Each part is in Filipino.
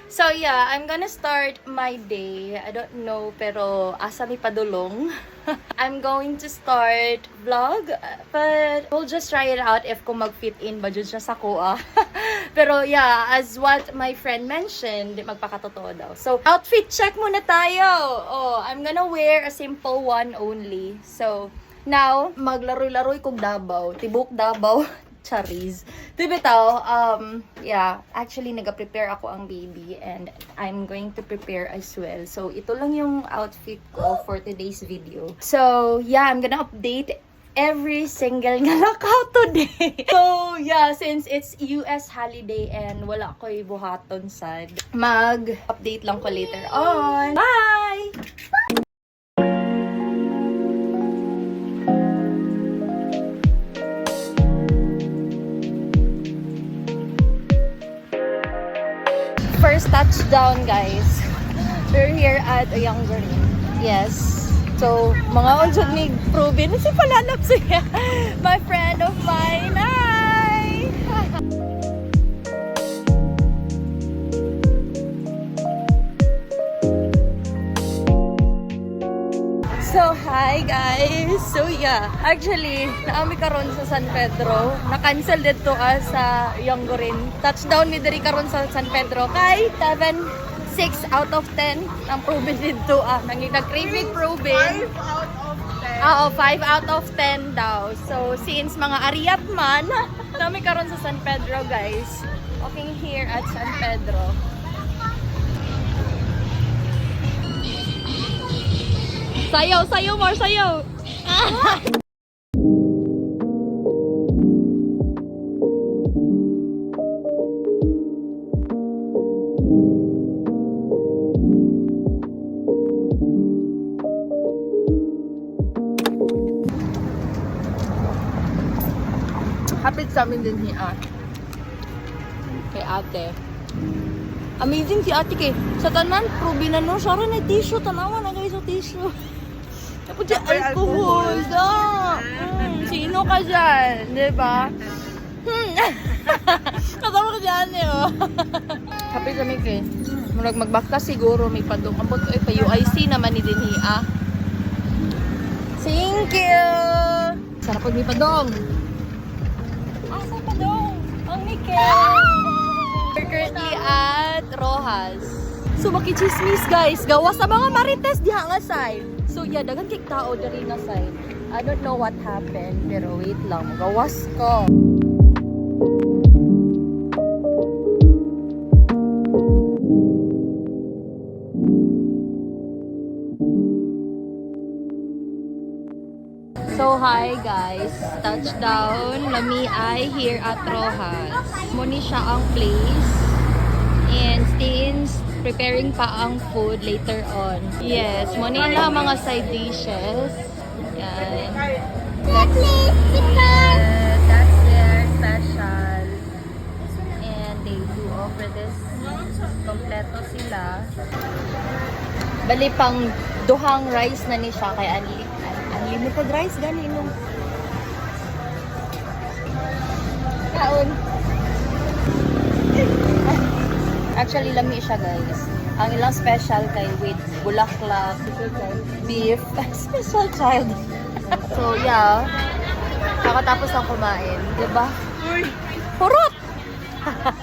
So yeah, I'm gonna start my day. I don't know, pero asa mi padulong. I'm going to start vlog, but we'll just try it out if kung mag-fit in ba dyan siya sa kuha. Pero yeah, as what my friend mentioned, magpakatotoo daw. So, outfit check muna tayo. Oh, I'm gonna wear a simple one only. So, now, maglaro-laroy kong Davao. Tibok Davao. Charis. Bitaw, yeah, actually nag-prepare ako ang baby and I'm going to prepare as well. So, ito lang yung outfit ko for today's video. So, yeah, I'm gonna update every single nga lakaw today. So, yeah, since it's US holiday and wala ko'y buhaton sad, mag-update lang ko later on. Bye! First touchdown, guys. We're here at Younger. Yes. So, mga unsod ni Proven. Si palalap siya. My friend of mine. Hi! So, hi guys! So, yeah. Actually, naami karon sa San Pedro. Na-cancel dito sa Yonggorin. Touchdown mi diri karon sa San Pedro. Kay 6 out of 10 ang Proven dito. Nag-craving Proven. 5 out of 10. Oo, 5 out of 10 daw. So, since mga Ariat man, naami karon sa San Pedro, guys. Walking here at San Pedro. Sayaw, sayaw, more sayaw. Hapit sa amin din niya. Kay ate. Amazing si ate kay. Sa tanan, Proven na no. Siya rin ay tissue. Tanawa na guys yung tissue. Tapos dyan, alcohol. Sino ka dyan? Diba? Kasama ka dyan eh. Happy sa mig eh. Murag magbakta siguro may padong. Ambot ko eh, pa-UIC naman ni Dinhia. Thank you! Sarap pag may padong. Asa padong? Ang Mikel! We're currently at Rojas. So, makichismis guys. Gawas sa mga marites diha nga side. So, yeah, dagan kay tao diri na side. I don't know what happened, pero wait lang. Gawas ko. So, hi guys. Touchdown. Lami ay here at Rojas. Muni siya ang place. And since preparing pa ang food later on. Yes, muni na mga side dishes. Yan. That's their special. And they do offer this. Kompleto sila. Bali pang duhang rice na ni siya kay unlimited rice gani nung kaon. Actually, lami siya guys. Ang ilang special kay with bulaklak, beef, special child. So yeah, kakatapos ang kumain, diba? Hurot!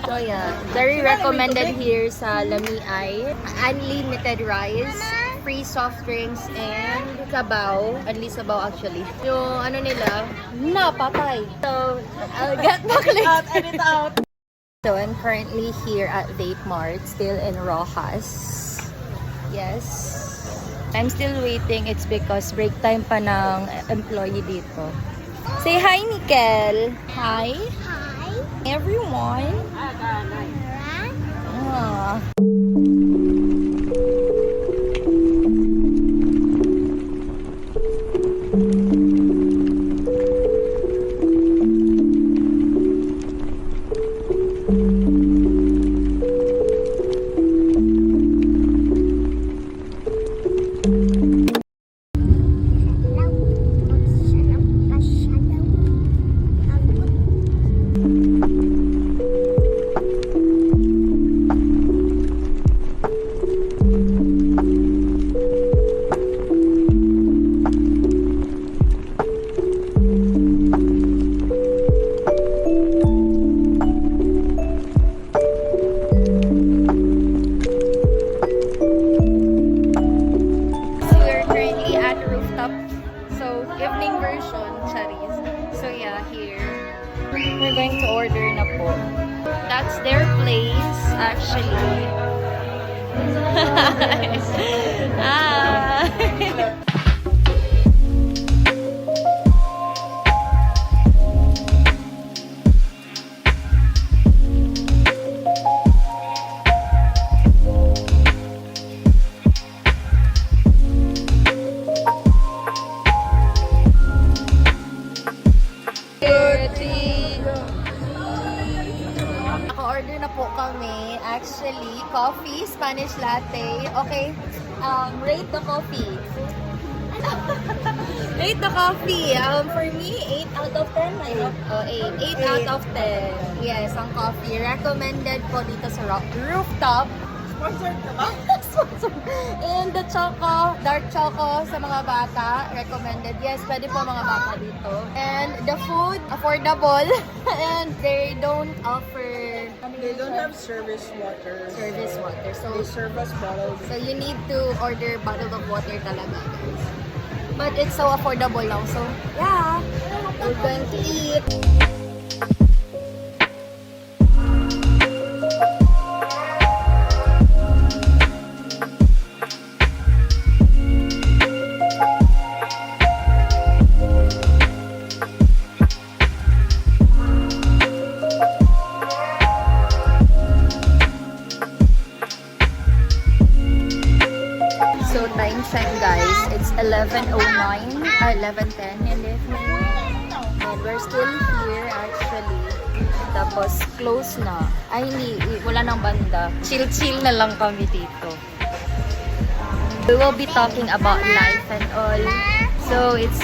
So yeah, very recommended here sa Lami ay unlimited rice, free soft drinks, and sabaw. Only sabaw actually. Yung ano nila, napatay. So, I'll get back later. Edit out. So, I'm currently here at Vape Mart, still in Rojas. Yes. I'm still waiting. It's because break time pa ng employee dito. Say hi, Mikel. Hi. Hi. Everyone. Ah. Hi. Naka-order na po kami. Actually, coffee, Spanish latte. Okay, rate the coffee. Rate the coffee. For me, 8 out of 10. I love, 8. 8 out of 10. Yes, ang coffee. Recommended po dito sa rooftop. Sponsored ka ba? And the choco, dark choco sa mga bata, recommended. Yes, pwede po mga bata dito. And the food, affordable. And they don't offer... They don't have service water. Service water. So, They serve us bottles. so you need to order bottle of water talaga, guys. But it's so affordable now. So, yeah. We're going to eat. So time check guys, it's 11:09, 11:10 in the evening. And we're still here actually. Tapos close na. Ay hindi, wala nang banda. Chill-chill na lang kami dito. We will be talking about life and all. So it's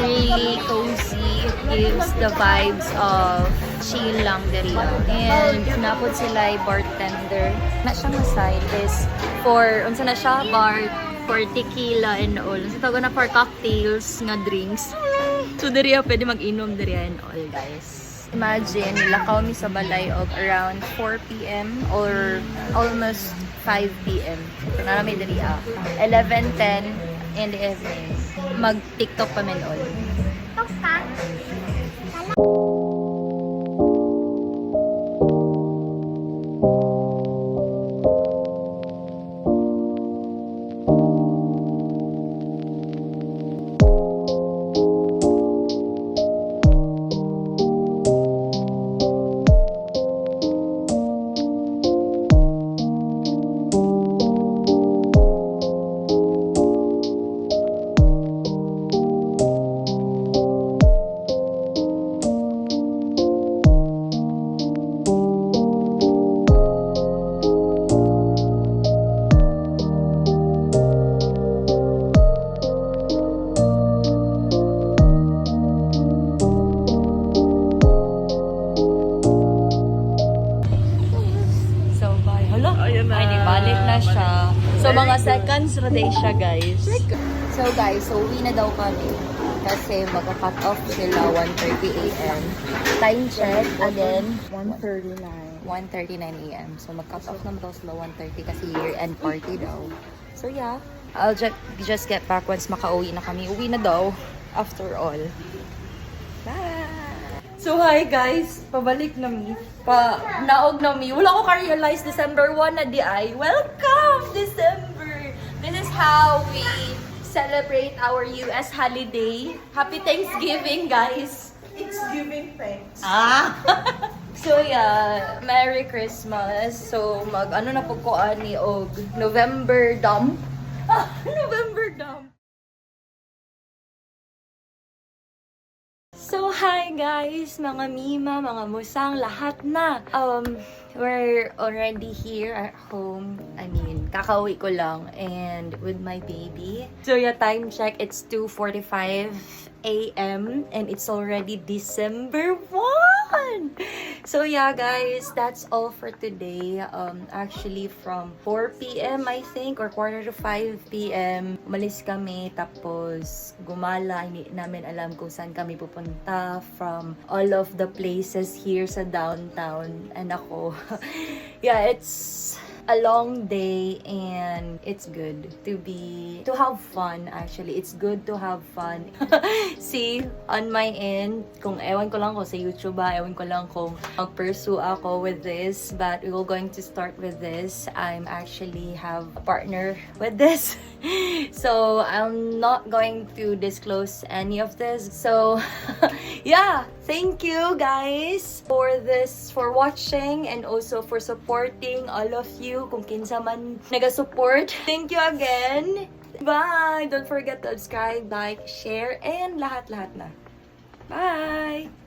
really cozy. It gives the vibes of chill lang diri. And napod sila bartender. Na siya nga side is for unsa na siya bar for tequila and all. So tawag na for cocktails nga drinks. So diri pwede mag-inom diri and all guys. Imagine, lakaw mi sa balay of around 4 p.m. or almost 5 p.m. So na namin diri 11:10 in the evening. Mag-TikTok pa men all. So, mga seconds na day siya, guys. So, guys, so uwi na daw kami. Kasi mag-cut off sila 1:30 a.m. Time check, again, 1:39. 1:39 a.m. So, mag-cut off naman daw sila 1:30 kasi year-end party daw. So, yeah. I'll just get back once makauwi na kami. Uwi na daw, after all. Bye! So, hi guys! Pabalik na mi. Naog na mi. Wala ko ka-realize December 1 na di ay. Welcome, December! This is how we celebrate our US holiday. Happy Thanksgiving, guys! It's giving thanks. So yeah, Merry Christmas. So ano na po ko ani og November dump. November dump. So hi guys, mga mima, mga musang, lahat na. We're already here at home. I mean, kakauwi ko lang and with my baby. So yeah, time check, it's 2:45 a.m. and it's already December 1. So yeah guys, that's all for today. Actually from 4 p.m. I think or 4:45 p.m. umalis kami tapos gumala, hindi namin alam kung saan kami pupunta from all of the places here sa downtown. And ako, yeah, it's a long day and it's good to have fun actually. It's good to have fun. See, on my end, kung ewan ko lang kung sa YouTube ewan ko lang kung mag-pursue ako with this, but we will going to start with this. I'm actually have a partner with this. So, I'm not going to disclose any of this. So, yeah, thank you guys for watching and also for supporting all of you kung kinsa man naga-support. Thank you again. Bye! Don't forget to subscribe, like, share, and lahat-lahat na. Bye!